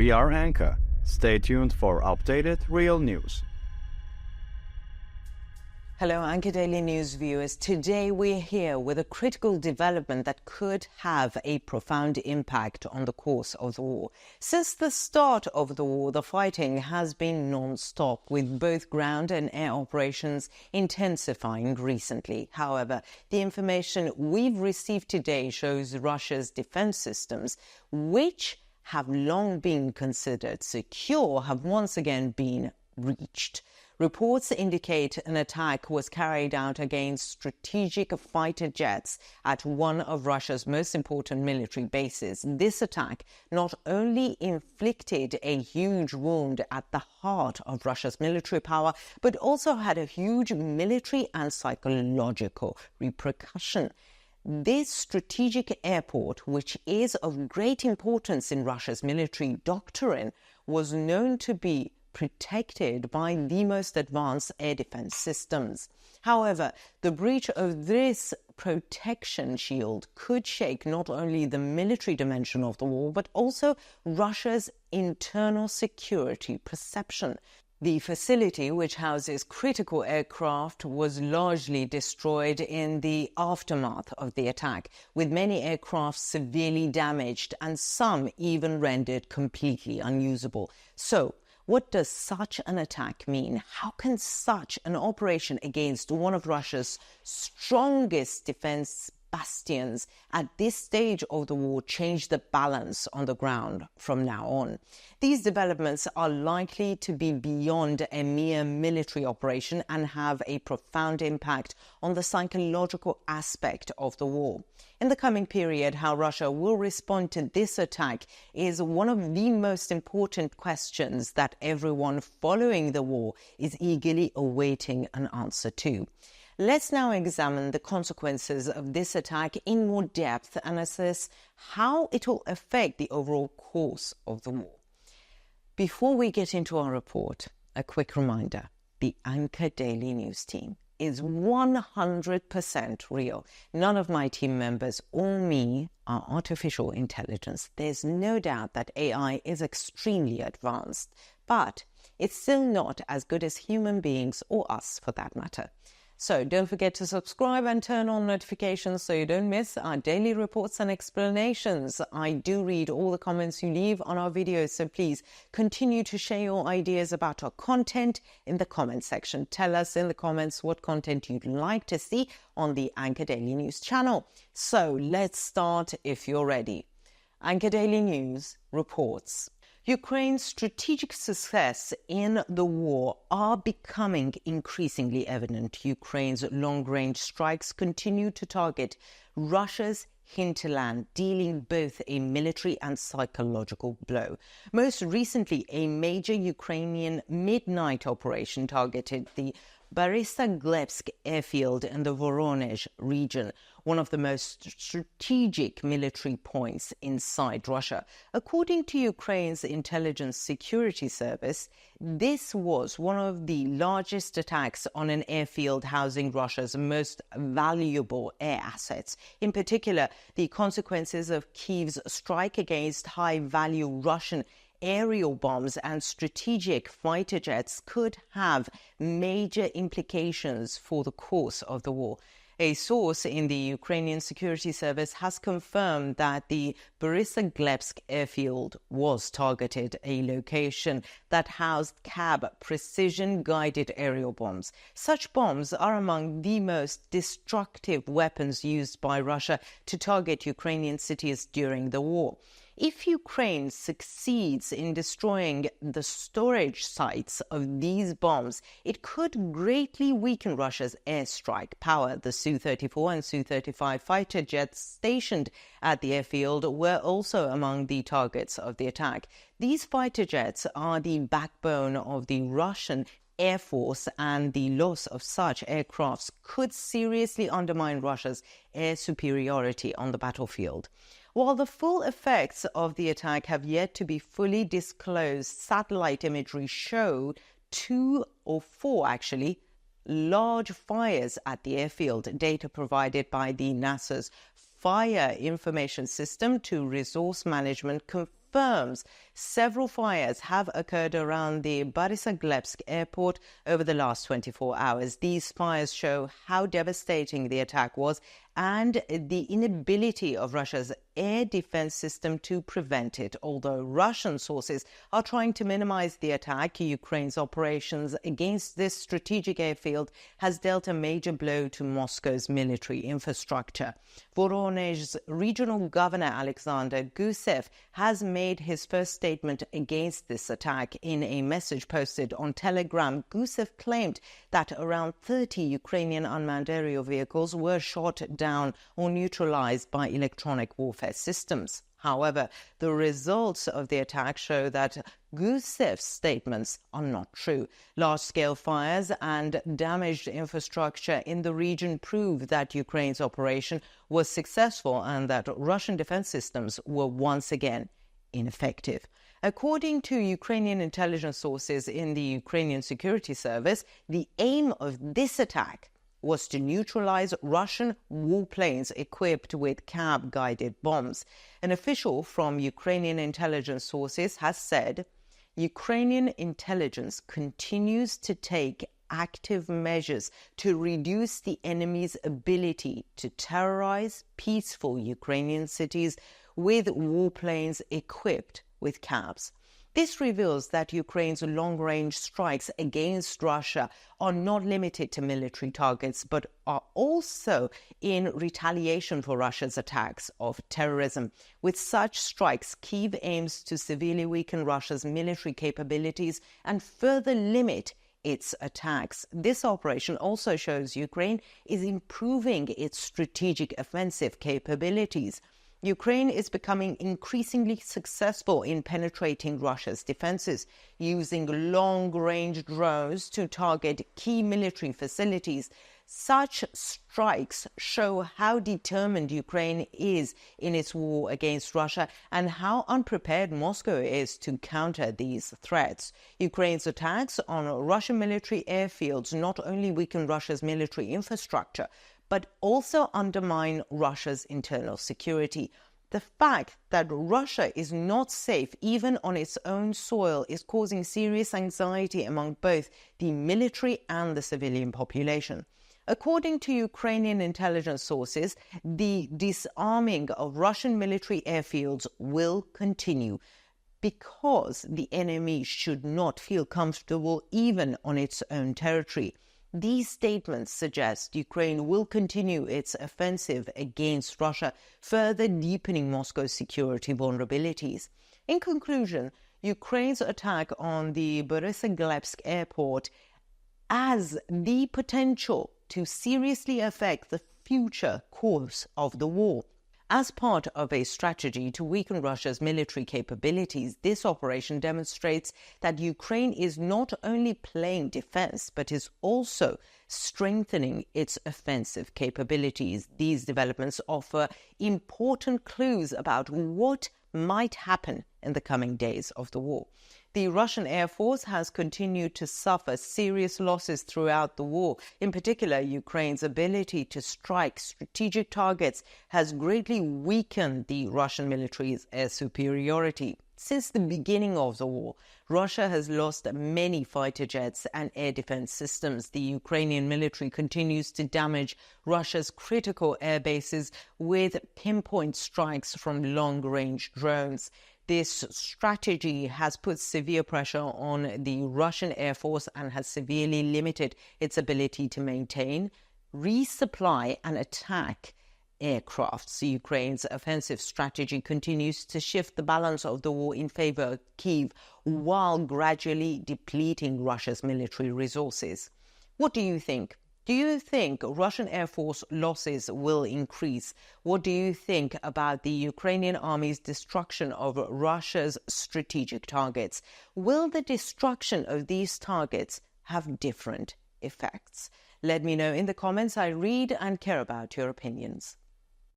We are Anka. Stay tuned for updated real news. Hello, Anka Daily News viewers. Today we're here with a critical development that could have a profound impact on the course of the war. Since the start of the war, the fighting has been non-stop, with both ground and air operations intensifying recently. However, the information we've received today shows Russia's defense systems, which have long been considered secure, have once again been breached. Reports indicate an attack was carried out against strategic fighter jets at one of Russia's most important military bases. This attack not only inflicted a huge wound at the heart of Russia's military power, but also had a huge military and psychological repercussion. This strategic airport, which is of great importance in Russia's military doctrine, was known to be protected by the most advanced air defense systems. However, the breach of this protection shield could shake not only the military dimension of the war, but also Russia's internal security perception. The facility, which houses critical aircraft, was largely destroyed in the aftermath of the attack, with many aircraft severely damaged and some even rendered completely unusable. So, what does such an attack mean? How can such an operation against one of Russia's strongest defense bastions at this stage of the war change the balance on the ground from now on? These developments are likely to be beyond a mere military operation and have a profound impact on the psychological aspect of the war. In the coming period, how Russia will respond to this attack is one of the most important questions that everyone following the war is eagerly awaiting an answer to. Let's now examine the consequences of this attack in more depth and assess how it will affect the overall course of the war. Before we get into our report, a quick reminder: the Anka Daily News team is 100% real. None of my team members or me are artificial intelligence. There's no doubt that AI is extremely advanced, but it's still not as good as human beings, or us for that matter. So don't forget to subscribe and turn on notifications so you don't miss our daily reports and explanations. I do read all the comments you leave on our videos, so please continue to share your ideas about our content in the comment section. Tell us in the comments what content you'd like to see on the Anka Daily News channel. So let's start if you're ready. Anka Daily News reports: Ukraine's strategic success in the war are becoming increasingly evident. Ukraine's long-range strikes continue to target Russia's hinterland, dealing both a military and psychological blow. Most recently, a major Ukrainian midnight operation targeted the Borysaglebsk airfield in the Voronezh region, one of the most strategic military points inside Russia. According to Ukraine's intelligence security service, this was one of the largest attacks on an airfield housing Russia's most valuable air assets. In particular, the consequences of Kyiv's strike against high-value Russian aerial bombs and strategic fighter jets could have major implications for the course of the war. A source in the Ukrainian security service has confirmed that the Borysaglebsk airfield was targeted, a location that housed CAB precision-guided aerial bombs. Such bombs are among the most destructive weapons used by Russia to target Ukrainian cities during the war. If Ukraine succeeds in destroying the storage sites of these bombs, it could greatly weaken Russia's airstrike power. The Su-34 and Su-35 fighter jets stationed at the airfield were also among the targets of the attack. These fighter jets are the backbone of the Russian Air Force, and the loss of such aircrafts could seriously undermine Russia's air superiority on the battlefield. While the full effects of the attack have yet to be fully disclosed, satellite imagery showed 2 or 4 large fires at the airfield. Data provided by the NASA's Fire Information System to Resource Management confirmed confirms several fires have occurred around the Borysaglebsk airport over the last 24 hours. These fires show how devastating the attack was and the inability of Russia's air defense system to prevent it. Although Russian sources are trying to minimize the attack, Ukraine's operations against this strategic airfield has dealt a major blow to Moscow's military infrastructure. Voronezh's regional governor Alexander Gusev has made his first statement against this attack. In a message posted on Telegram, Gusev claimed that around 30 Ukrainian unmanned aerial vehicles were shot down or neutralized by electronic warfare systems. However, the results of the attack show that Gusev's statements are not true. Large-scale fires and damaged infrastructure in the region prove that Ukraine's operation was successful and that Russian defense systems were once again ineffective. According to Ukrainian intelligence sources in the Ukrainian Security Service, the aim of this attack was to neutralize Russian warplanes equipped with cab-guided bombs. An official from Ukrainian intelligence sources has said, Ukrainian intelligence continues to take active measures to reduce the enemy's ability to terrorize peaceful Ukrainian cities with warplanes equipped with cabs. This reveals that Ukraine's long-range strikes against Russia are not limited to military targets, but are also in retaliation for Russia's attacks of terrorism. With such strikes, Kyiv aims to severely weaken Russia's military capabilities and further limit its attacks. This operation also shows Ukraine is improving its strategic offensive capabilities. Ukraine is becoming increasingly successful in penetrating Russia's defenses, using long-range drones to target key military facilities. Such strikes show how determined Ukraine is in its war against Russia and how unprepared Moscow is to counter these threats. Ukraine's attacks on Russian military airfields not only weaken Russia's military infrastructure, but also undermine Russia's internal security. The fact that Russia is not safe even on its own soil is causing serious anxiety among both the military and the civilian population. According to Ukrainian intelligence sources, the disarming of Russian military airfields will continue because the enemy should not feel comfortable even on its own territory. These statements suggest Ukraine will continue its offensive against Russia, further deepening Moscow's security vulnerabilities. In conclusion, Ukraine's attack on the Borysaglebsk airport has the potential to seriously affect the future course of the war. As part of a strategy to weaken Russia's military capabilities, this operation demonstrates that Ukraine is not only playing defense, but is also strengthening its offensive capabilities. These developments offer important clues about what might happen in the coming days of the war. The Russian Air Force has continued to suffer serious losses throughout the war. In particular, Ukraine's ability to strike strategic targets has greatly weakened the Russian military's air superiority. Since the beginning of the war, Russia has lost many fighter jets and air defense systems. The Ukrainian military continues to damage Russia's critical air bases with pinpoint strikes from long-range drones. This strategy has put severe pressure on the Russian Air Force and has severely limited its ability to maintain, resupply and attack aircrafts. Ukraine's offensive strategy continues to shift the balance of the war in favor of Kyiv while gradually depleting Russia's military resources. What do you think? Do you think Russian Air Force losses will increase? What do you think about the Ukrainian army's destruction of Russia's strategic targets? Will the destruction of these targets have different effects? Let me know in the comments. I read and care about your opinions.